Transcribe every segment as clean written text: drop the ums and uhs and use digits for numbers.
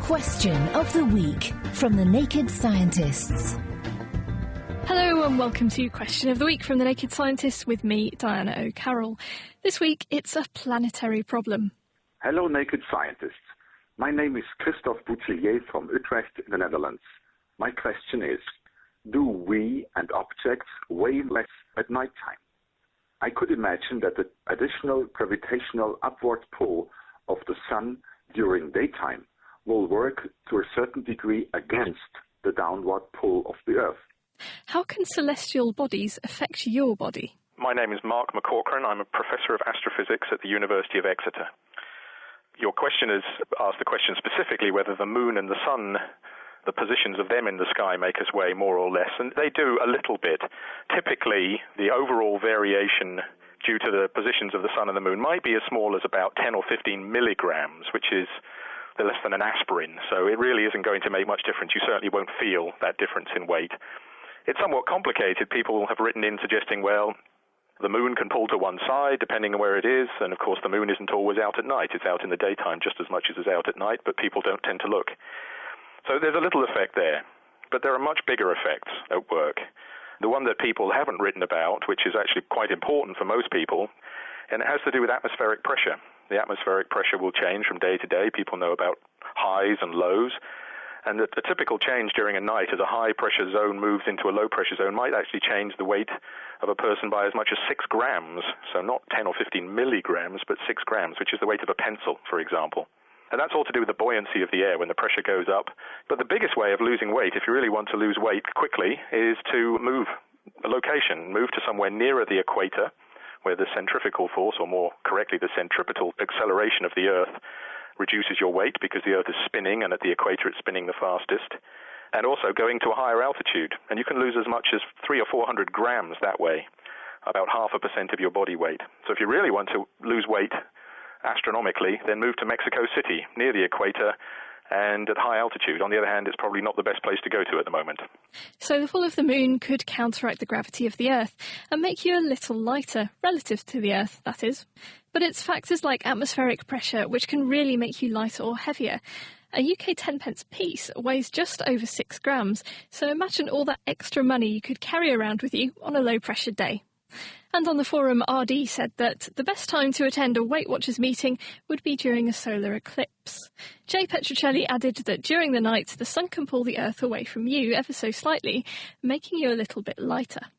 Question of the Week from the Naked Scientists. Hello and welcome to Question of the Week from the Naked Scientists with me, Diana O'Carroll. This week it's a planetary problem. Hello Naked Scientists. My name is Christophe Boutillier from Utrecht in the Netherlands. My question is, do we and objects weigh less at night time? I could imagine that the additional gravitational upward pull of the sun during daytime will work to a certain degree against the downward pull of the Earth. How can celestial bodies affect your body? My name is Mark McCaughrean. I'm a professor of astrophysics at the University of Exeter. Your question has asked the question specifically whether the moon and the sun, the positions of them in the sky make us weigh more or less, and they do a little bit. Typically, the overall variation due to the positions of the sun and the moon might be as small as about 10 or 15 milligrams, which is less than an aspirin, so it really isn't going to make much difference. You certainly won't feel that difference in weight. It's somewhat complicated. People have written in suggesting, well, the moon can pull to one side depending on where it is, and of course the moon isn't always out at night. It's out in the daytime just as much as it's out at night, but people don't tend to look. So there's a little effect there, but there are much bigger effects at work. The one that people haven't written about, which is actually quite important for most people, and it has to do with atmospheric pressure. The atmospheric pressure will change from day to day. People know about highs and lows. And a typical change during a night as a high-pressure zone moves into a low-pressure zone might actually change the weight of a person by as much as 6 grams. So not 10 or 15 milligrams, but 6 grams, which is the weight of a pencil, for example. And that's all to do with the buoyancy of the air when the pressure goes up. But the biggest way of losing weight, if you really want to lose weight quickly, is to move a location, move to somewhere nearer the equator, where the centrifugal force, or more correctly, the centripetal acceleration of the Earth reduces your weight because the Earth is spinning, and at the equator it's spinning the fastest. And also going to a higher altitude. And you can lose as much as 300 or 400 grams that way, about 0.5% of your body weight. So if you really want to lose weight astronomically, then move to Mexico City, near the equator, and at high altitude. On the other hand, it's probably not the best place to go to at the moment. So the pull of the moon could counteract the gravity of the Earth and make you a little lighter, relative to the Earth, that is. But it's factors like atmospheric pressure which can really make you lighter or heavier. A UK 10p piece weighs just over 6 grams, so imagine all that extra money you could carry around with you on a low-pressure day. And on the forum, RD said that the best time to attend a Weight Watchers meeting would be during a solar eclipse. Jay Petrocelli added that during the night, the sun can pull the Earth away from you ever so slightly, making you a little bit lighter.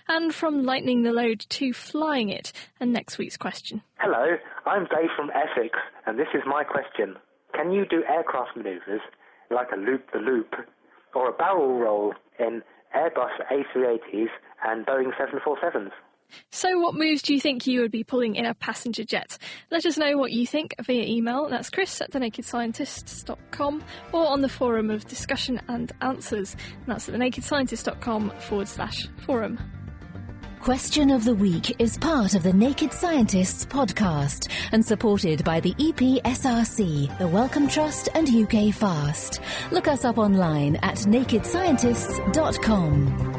And from lightening the load to flying it, and next week's question. Hello, I'm Dave from Essex, and this is my question. Can you do aircraft manoeuvres like a loop-the-loop or a barrel roll in Airbus A380s and Boeing 747s? So what moves do you think you would be pulling in a passenger jet? Let us know what you think via email. That's chris@thenakedscientists.com, or on the forum of discussion and answers. And that's at thenakedscientists.com/forum. Question of the Week is part of the Naked Scientists podcast and supported by the EPSRC, the Wellcome Trust and UK Fast. Look us up online at nakedscientists.com.